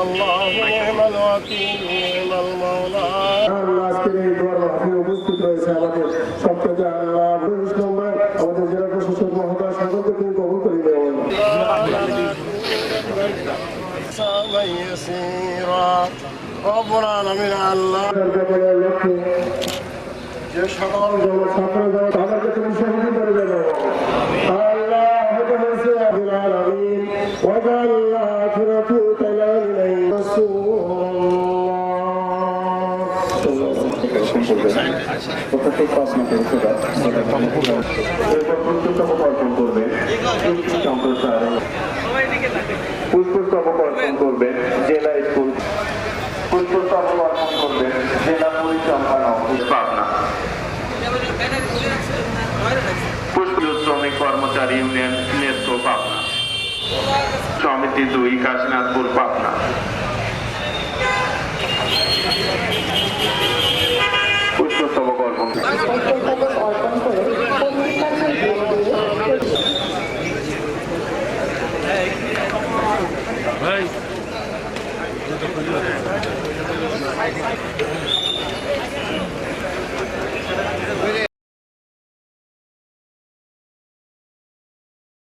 الله نعم الوكيل نعم المولى আজকের এই দোয়ার মাহফিলে উপস্থিত রয়েছে আমাদের সবথেকে আল্লাহ আমাদের জেলা প্রশাসক মহোদয় সকলকে তিনি কবুল করে নেবেন رب العالمين আল্লাহ যে সকল ছাত্র তাদেরকে তুমি শহীদ করে দেবো আল্লাহ হয়েছে রব্বুল আলামিন ওয়াজাল আখিরাতু কালামিন পুষ্পস্তবক অর্পণ করবেন জেলা স্কুল পুষ্পস্তবক অর্পণ করবেন জেলা পরিচালনা পাবনা পুষ্প শ্রমিক কর্মচারী ইউনিয়ন নেস্কো পাবনা সমিতি 2 কাশীনাথপুর পাবনা পুষ্পস্তবক অর্পণ ভাই